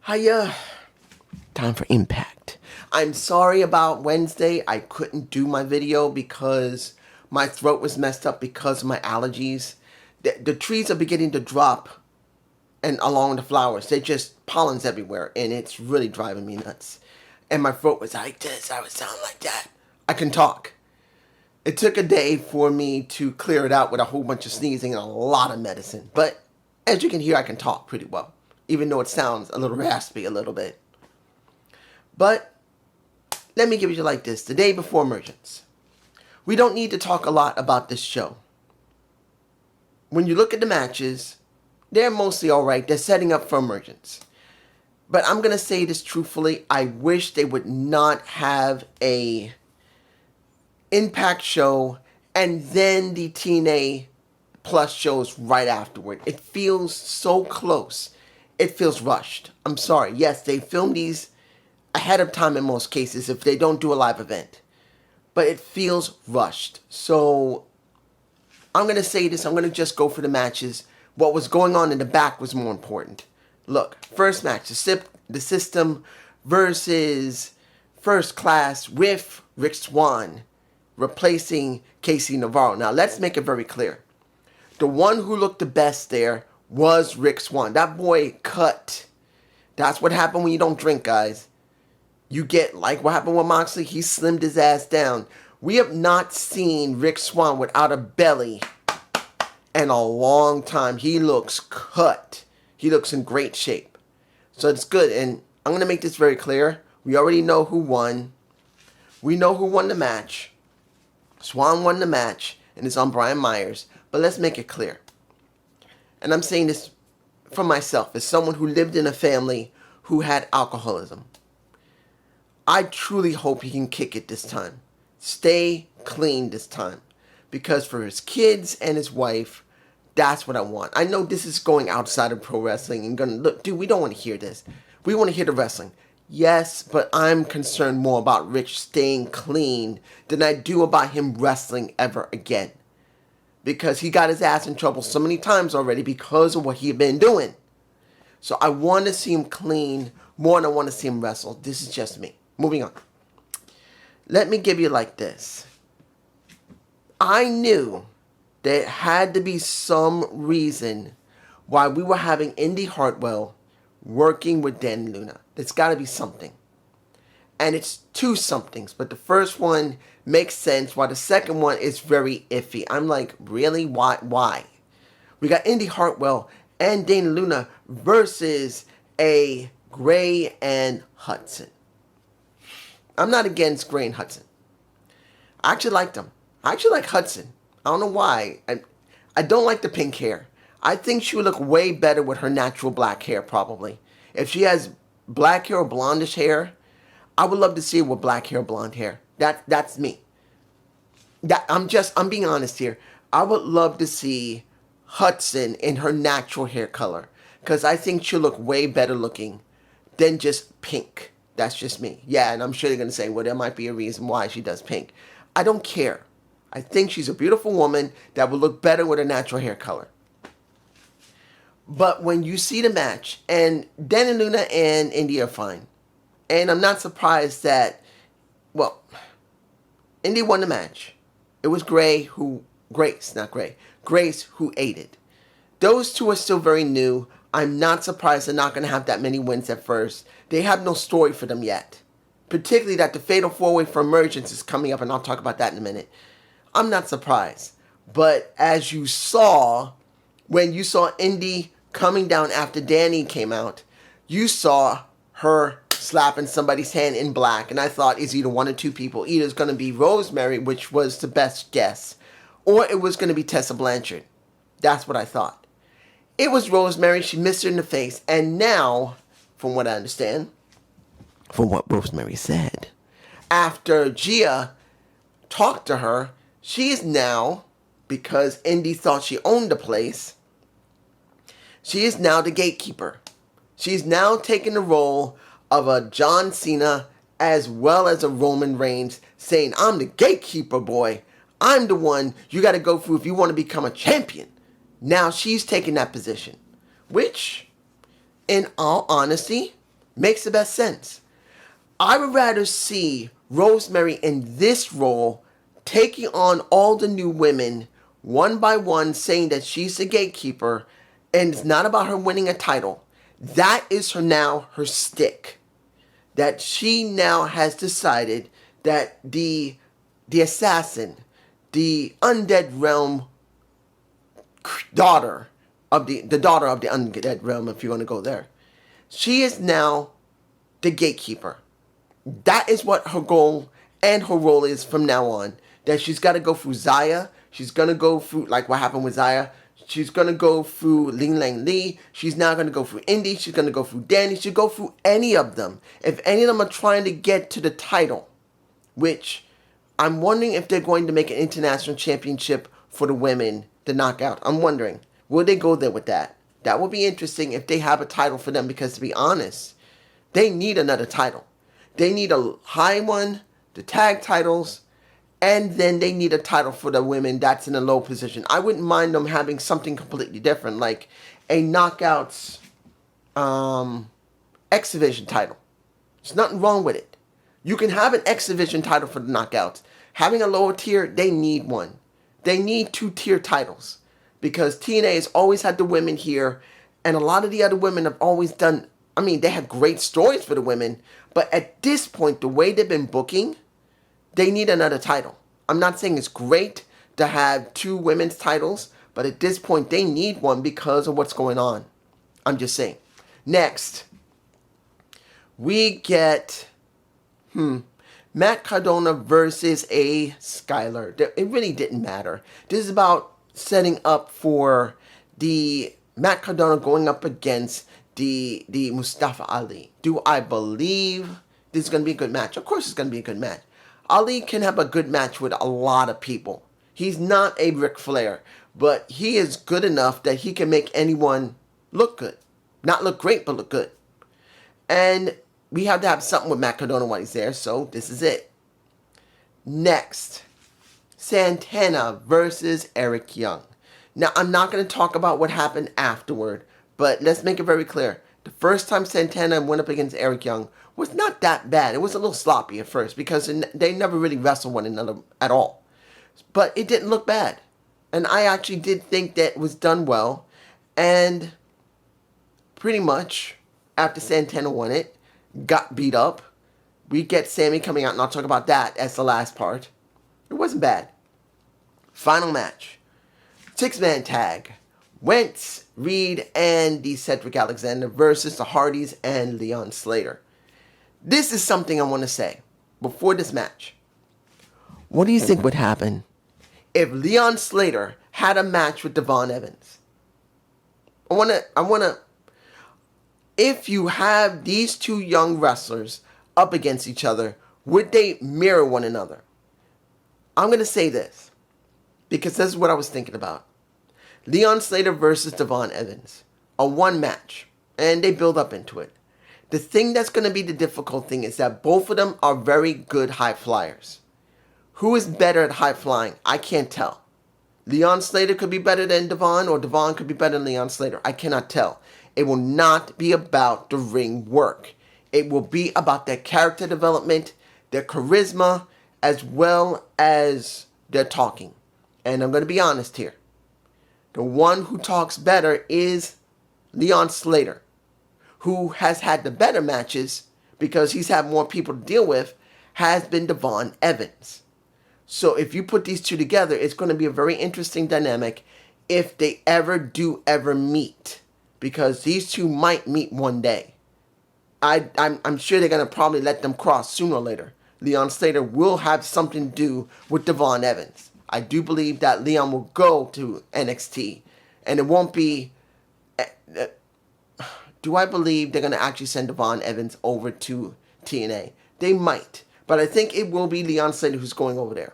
Hiya. Time for impact. I'm sorry about Wednesday. I couldn't do my video because my throat was messed up because of my allergies. The trees are beginning to drop and along the flowers. They're just pollens everywhere and it's really driving me nuts. And my throat was like this. I would sound like that. I can talk. It took a day for me to clear it out with a whole bunch of sneezing and a lot of medicine. But as you can hear, I can talk pretty well, even though it sounds a little raspy a little bit. But let me give you like this. The day before Emergence. We don't need to talk a lot about this show. When you look at the matches, they're mostly alright. They're setting up for Emergence. But I'm going to say this truthfully. I wish they would not have a Impact show and then the TNA Plus shows right afterward. It feels so close. It feels rushed. I'm sorry. Yes, they film these ahead of time in most cases if they don't do a live event. But it feels rushed. So I'm going to say this. I'm going to just go for the matches. What was going on in the back was more important. Look, first match, the System versus First Class with Rick Swann replacing Casey Navarro. Now, let's make it very clear. The one who looked the best there was Rick Swann. That boy cut. That's what happened when you don't drink, guys. You get, like what happened with Moxley, he slimmed his ass down. We have not seen Rick Swann without a belly in a long time. He looks cut. He looks in great shape. So it's good. And I'm going to make this very clear. We already know who won. We know who won the match. Swann won the match, and it's on Brian Myers. But let's make it clear. And I'm saying this for myself, as someone who lived in a family who had alcoholism. I truly hope he can kick it this time. Stay clean this time. Because for his kids and his wife, that's what I want. I know this is going outside of pro wrestling and gonna look, dude, we don't want to hear this. We want to hear the wrestling. Yes, but I'm concerned more about Rich staying clean than I do about him wrestling ever again. Because he got his ass in trouble so many times already because of what he had been doing. So I want to see him clean more than I want to see him wrestle. This is just me. Moving on. Let me give you like this. I knew there had to be some reason why we were having Indy Hartwell working with Dan Luna. There's got to be something. And it's two somethings. But the first one makes sense while the second one is very iffy. I'm like, really? Why? We got Indy Hartwell and Dana Luna versus a Gray and Hudson. I'm not against Gray and Hudson. I actually liked them. I actually like Hudson. I don't know why. I don't like the pink hair. I think she would look way better with her natural black hair, probably. If she has black hair or blondish hair, I would love to see her with black hair or blonde hair. That's me. I'm being honest here. I would love to see Hudson in her natural hair color. Because I think she'll look way better looking than just pink. That's just me. Yeah, and I'm sure they're going to say, well, there might be a reason why she does pink. I don't care. I think she's a beautiful woman that will look better with a natural hair color. But when you see the match, and Dan and Luna and Indy are fine. And I'm not surprised that, well, Indy won the match. It was Grace who aided. Those two are still very new. I'm not surprised they're not going to have that many wins at first. They have no story for them yet. Particularly that the Fatal 4-Way for Emergence is coming up, and I'll talk about that in a minute. I'm not surprised. But as you saw, when you saw Indy coming down after Danny came out, you saw her slapping somebody's hand in black. And I thought it's either one or two people. Either it's going to be Rosemary, which was the best guess, or it was going to be Tessa Blanchard. That's what I thought. It was Rosemary. She missed her in the face. And now, from what I understand, from what Rosemary said, after Gia talked to her, she is now, because Indy thought she owned the place, she is now the gatekeeper. She's now taking the role of a John Cena as well as a Roman Reigns, saying, I'm the gatekeeper, boy. I'm the one you got to go through if you want to become a champion. Now she's taking that position, which, in all honesty, Makes the best sense. I would rather see Rosemary in this role taking on all the new women one by one, saying that she's the gatekeeper and it's not about her winning a title. That is her stick. That she now has decided that the assassin, the undead realm daughter of the daughter of the undead realm, if you want to go there, she is now the gatekeeper. That is what her goal and her role is from now on. That she's got to go through Zaya. She's going to go through, like what happened with Zaya. She's going to go through Ling Lang Lee. She's now going to go through Indy. She's going to go through Danny. She'll go through any of them. If any of them are trying to get to the title, which I'm wondering if they're going to make an international championship for the women, the knockout. I'm wondering, will they go there with that? That would be interesting if they have a title for them, because to be honest, they need another title. They need a high one, the tag titles, and then they need a title for the women that's in a low position. I wouldn't mind them having something completely different, like a knockouts X Division title. There's nothing wrong with it. You can have an X Division title for the knockouts. Having a lower tier, they need one. They need 2-tier titles, because TNA has always had the women here, and a lot of the other women have always done, I mean, they have great stories for the women, but at this point, the way they've been booking, they need another title. I'm not saying it's great to have 2 women's titles, but at this point, they need one because of what's going on. I'm just saying. Next, we get Matt Cardona versus A. Skylar. It really didn't matter. This is about setting up for the Matt Cardona going up against the Mustafa Ali. Do I believe this is going to be a good match? Of course it's going to be a good match. Ali can have a good match with a lot of people. He's not a Ric Flair, but he is good enough that he can make anyone look good. Not look great, but look good. And we have to have something with Matt Cardona while he's there, so this is it. Next, Santana versus Eric Young. Now, I'm not going to talk about what happened afterward, but let's make it very clear. The first time Santana went up against Eric Young was not that bad. It was a little sloppy at first because they never really wrestled one another at all. But it didn't look bad. And I actually did think that it was done well. And pretty much, after Santana won it, got beat up, we get Sammy coming out, and I'll talk about that as the last part. It wasn't bad. Final match. 6-man tag. Wentz, Reed, and the Cedric Alexander versus the Hardys and Leon Slater. This is something I want to say before this match. What do you think would happen if Leon Slater had a match with Devon Evans? I wanna. If you have these 2 young wrestlers up against each other, would they mirror one another? I'm gonna say this because this is what I was thinking about. Leon Slater versus Devon Evans. A 1 match. And they build up into it. The thing that's going to be the difficult thing is that both of them are very good high flyers. Who is better at high flying? I can't tell. Leon Slater could be better than Devon, or Devon could be better than Leon Slater. I cannot tell. It will not be about the ring work. It will be about their character development, their charisma, as well as their talking. And I'm going to be honest here. The one who talks better is Leon Slater, who has had the better matches because he's had more people to deal with, has been Devon Evans. So if you put these 2 together, it's going to be a very interesting dynamic if they ever meet, because these 2 might meet one day. I'm sure they're going to probably let them cross sooner or later. Leon Slater will have something to do with Devon Evans. I do believe that Leon will go to NXT, and it won't be. Do I believe they're going to actually send Devon Evans over to TNA? They might, but I think it will be Leon Slater who's going over there.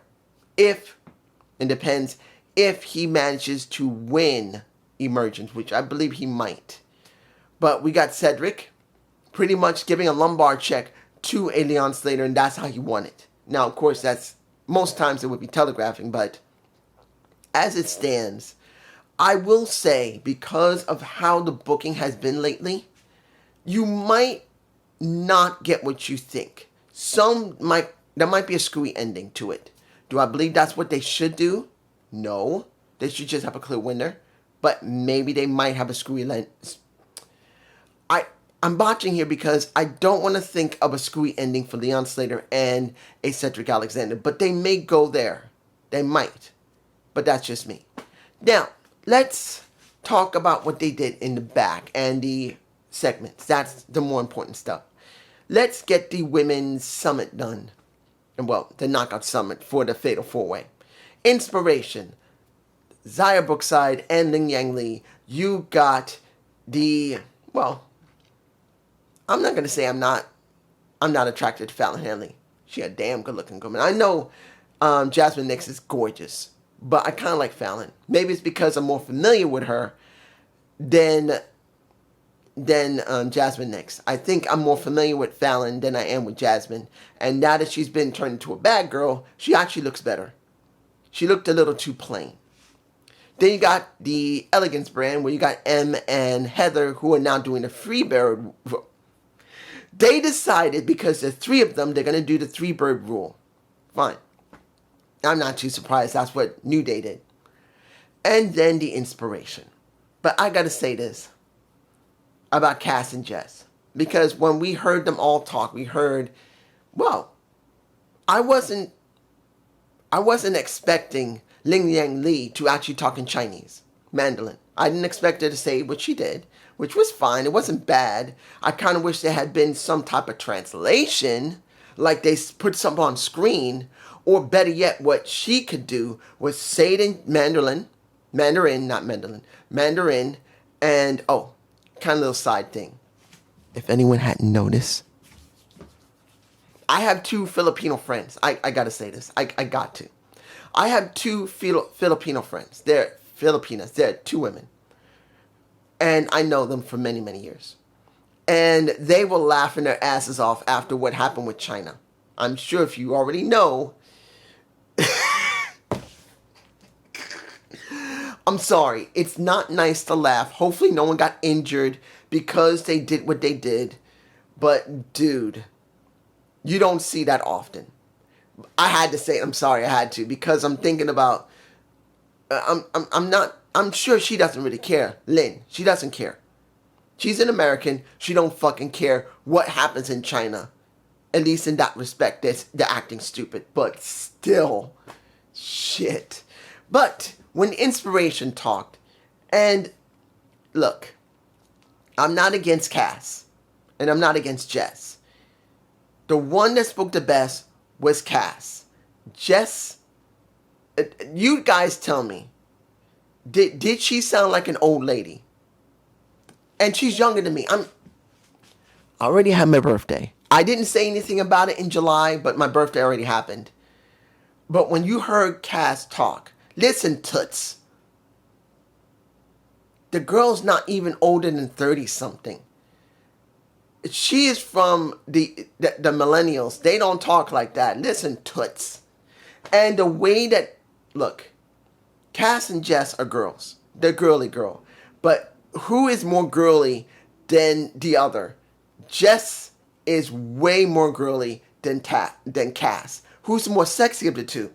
If, it depends, if he manages to win Emergence, which I believe he might. But we got Cedric pretty much giving a lumbar check to a Leon Slater, and that's how he won it. Now, of course, that's most times it would be telegraphing, but as it stands, I will say, because of how the booking has been lately, you might not get what you think. There might be a screwy ending to it. Do I believe that's what they should do? No. They should just have a clear winner. But maybe they might have a screwy I'm botching here because I don't want to think of a screwy ending for Leon Slater and a Cedric Alexander, but they may go there. They might. But that's just me. Now, let's talk about what they did in the back and the segments. That's the more important stuff. Let's get the women's summit done. Well, the knockout summit for the Fatal 4-Way. Inspiration. Xia Brookside and Ling Yang Lee. You got I'm not going to say I'm not attracted to Fallon Henley. She a damn good looking woman. I know Jasmine Nix is gorgeous, but I kind of like Fallon. Maybe it's because I'm more familiar with her than Jasmine Nix. I think I'm more familiar with Fallon than I am with Jasmine. And now that she's been turned into a bad girl, she actually looks better. She looked a little too plain. Then you got the Elegance brand where you got M and Heather who are now doing the Freebird. They decided because there's three of them, they're going to do the three-bird rule. Fine. I'm not too surprised. That's what New Day did. And then the inspiration. But I got to say this about Cass and Jess. Because when we heard them all talk, we heard, I wasn't expecting Ling Yang Lee to actually talk in Chinese, Mandarin. I didn't expect her to say what she did, which was fine. It wasn't bad. I kind of wish there had been some type of translation, like they put something on screen, or better yet, what she could do was say it in Mandarin, and, kind of little side thing. If anyone hadn't noticed, I have two Filipino friends. I got to say this. I got to. I have two Filipino friends. They're Filipinas. They're two women. And I know them for many, many years. And they were laughing their asses off after what happened with China. I'm sure if you already know. I'm sorry. It's not nice to laugh. Hopefully no one got injured because they did what they did. But, dude, you don't see that often. I had to say it. I'm sorry. I had to because I'm thinking about. I'm sure she doesn't really care. Lynn, she doesn't care. She's an American. She don't fucking care what happens in China. At least in that respect, they're acting stupid. But still, shit. But when Inspiration talked, and look, I'm not against Cass, and I'm not against Jess. The one that spoke the best was Cass. Jess, you guys tell me, did she sound like an old lady? And she's younger than me. I already had my birthday. I didn't say anything about it in July, but my birthday already happened. But when you heard Cass talk, listen, toots. The girl's not even older than 30-something. She is from the millennials. They don't talk like that. Listen, toots. And the way that, look, Cass and Jess are girls. They're girly girl. But who is more girly than the other? Jess is way more girly than Cass. Who's the more sexy of the two?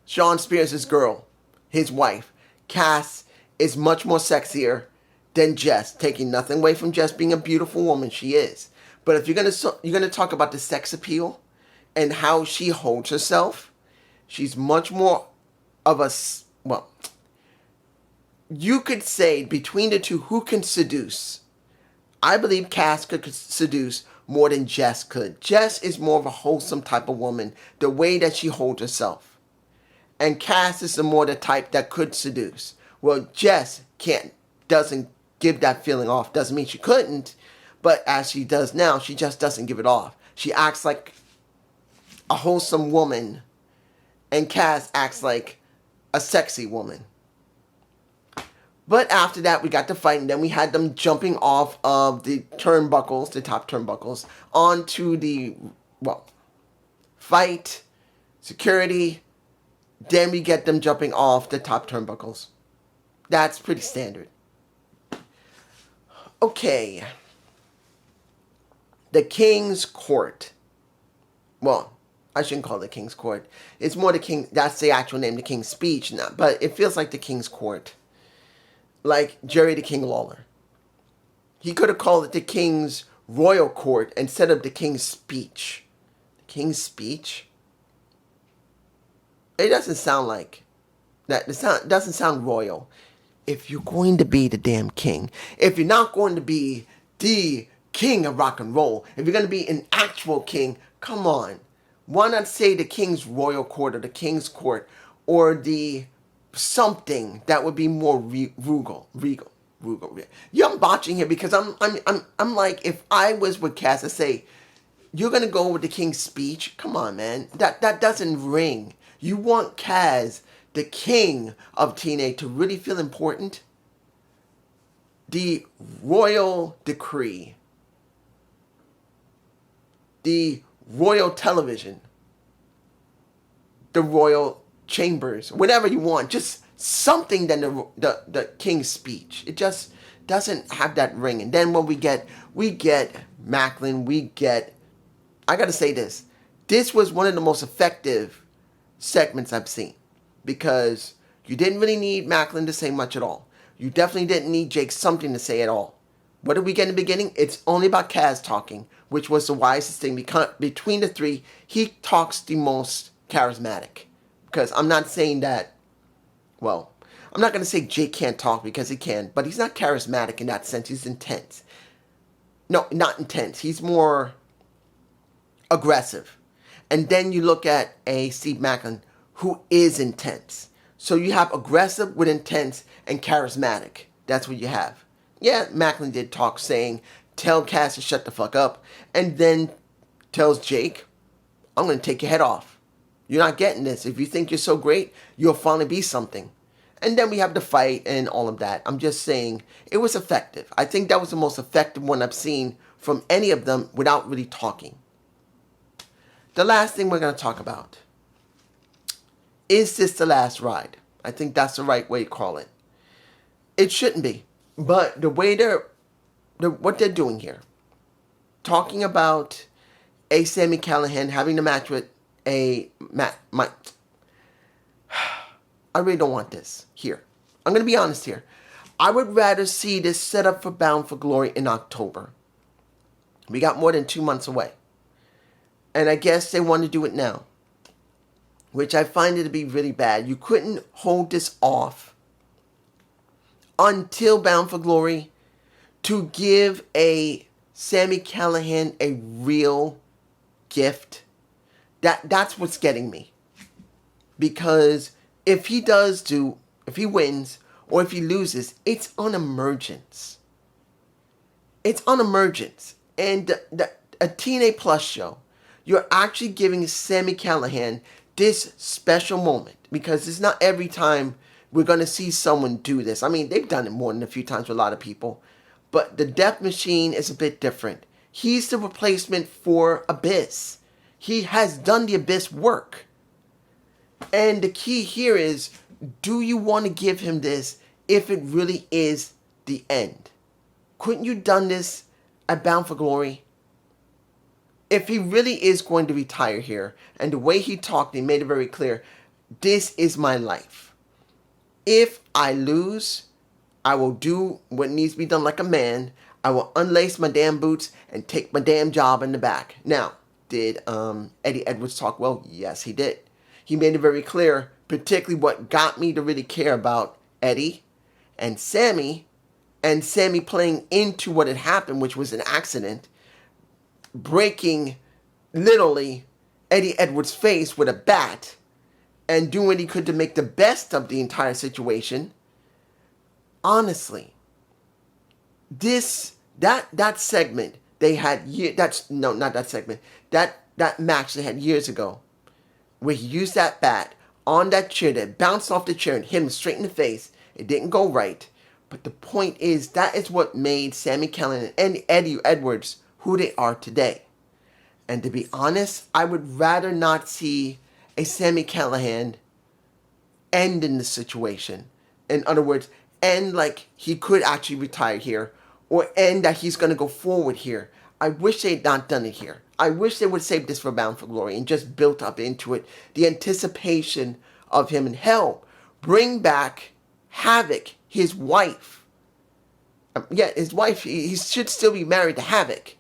Sean Spears' girl, his wife. Cass is much more sexier than Jess, taking nothing away from Jess being a beautiful woman. She is. But if you're gonna talk about the sex appeal and how she holds herself, she's much more of a, you could say between the two, who can seduce? I believe Cass could seduce more than Jess could. Jess is more of a wholesome type of woman, the way that she holds herself. And Cass is the type that could seduce. Well, Jess doesn't give that feeling off. Doesn't mean she couldn't, but as she does now, she just doesn't give it off. She acts like a wholesome woman, and Cass acts like a sexy woman. But after that, we got the fight, and then we had them jumping off of the turnbuckles, the top turnbuckles, onto the, fight, security. Then we get them jumping off the top turnbuckles. That's pretty standard. Okay. the King's Court. Well, I shouldn't call it the King's Court. It's more the King. That's the actual name, the King's Speech. Now, but it feels like the King's Court. Like Jerry the King Lawler. He could have called it the King's Royal Court instead of the King's Speech. The King's Speech? It doesn't sound like that. It doesn't sound royal. If you're going to be the damn king, if you're not going to be the king of rock and roll, if you're going to be an actual king, come on. Why not say the King's Royal Court or the King's Court or the something that would be more regal. Yeah, I'm botching here because I'm like, if I was with Cass, I say, you're gonna go with the King's Speech? Come on, man. That doesn't ring. You want Kaz, the king of TNA, to really feel important? The royal decree, the royal television, the royal chambers, whatever you want, just something than the King's Speech. It just doesn't have that ring. And then when we get Macklin, I gotta say this was one of the most effective segments I've seen, because you didn't really need Macklin to say much at all. You definitely didn't need Jake something to say at all. What did we get in the beginning? It's only about Kaz talking, which was the wisest thing. Between the three, he talks the most charismatic. Because I'm not saying that, well, I'm not going to say Jake can't talk, because he can, but he's not charismatic in that sense. He's intense. No, not intense. He's more aggressive. And then you look at a Steve Macklin who is intense. So you have aggressive with intense and charismatic. That's what you have. Yeah, Macklin did talk, saying, tell Cass to shut the fuck up. And then tells Jake, I'm going to take your head off. You're not getting this. If you think you're so great, you'll finally be something. And then we have the fight and all of that. I'm just saying, it was effective. I think that was the most effective one I've seen from any of them without really talking. The last thing we're going to talk about. Is this the last ride? I think that's the right way to call it. It shouldn't be. But the way what they're doing here, talking about a Sami Callihan having a match with I really don't want this here. I'm going to be honest here. I would rather see this set up for Bound for Glory in October. We got more than 2 months away. And I guess they want to do it now, which I find it to be really bad. You couldn't hold this off until Bound for Glory to give a Sami Callihan a real gift. That's what's getting me. Because if he wins or if he loses, it's on emergence. It's on emergence. And a TNA Plus show, you're actually giving Sami Callihan this special moment, because it's not every time we're going to see someone do this. I mean, they've done it more than a few times with a lot of people, but the Death Machine is a bit different. He's the replacement for Abyss. He has done the Abyss work. And the key here is, do you want to give him this if it really is the end? Couldn't you done this at Bound for Glory? If he really is going to retire here, and the way he talked, he made it very clear, this is my life. If I lose, I will do what needs to be done like a man. I will unlace my damn boots and take my damn job in the back. Now, did Eddie Edwards talk well? Yes, he did. He made it very clear, particularly what got me to really care about Eddie and Sami playing into what had happened, which was an accident, breaking literally Eddie Edwards' face with a bat and doing what he could to make the best of the entire situation. Honestly, that segment they had that match they had years ago, where he used that bat on that chair that bounced off the chair and hit him straight in the face. It didn't go right. But the point is, that is what made Sami Callihan and Eddie Edwards who they are today. And to be honest, I would rather not see a Sami Callihan end in the situation. In other words, end like he could actually retire here, or end that he's going to go forward here. I wish they had not done it here. I wish they would save this for Bound for Glory and just built up into it the anticipation of him. And hell, bring back Havoc, his wife. Yeah, his wife, he should still be married to Havoc.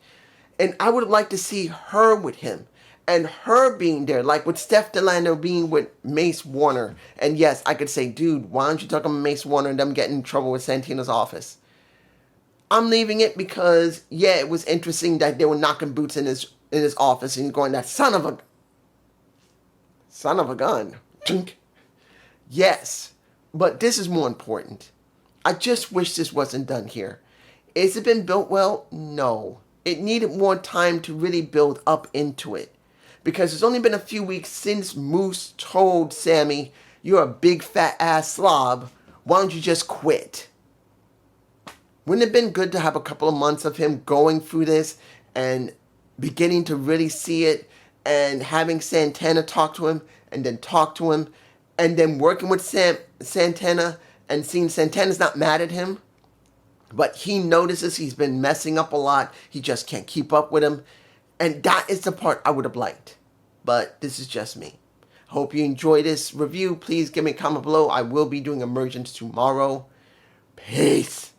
And I would like to see her with him. And her being there, like with Steph Delano being with Mace Warner. And yes, I could say, dude, why don't you talk about Mace Warner and them getting in trouble with Santina's office? I'm leaving it because, yeah, it was interesting that they were knocking boots in his office and going, that son of a gun. Yes, but this is more important. I just wish this wasn't done here. Has it been built well? No. It needed more time to really build up into it. Because it's only been a few weeks since Moose told Sammy, you're a big fat ass slob. Why don't you just quit? Wouldn't it have been good to have a couple of months of him going through this and beginning to really see it and having Santana talk to him and then talk to him and then working with Santana and seeing Santana's not mad at him, but he notices he's been messing up a lot. He just can't keep up with him. And that is the part I would have liked. But this is just me. Hope you enjoy this review. Please give me a comment below. I will be doing Emergence tomorrow. Peace.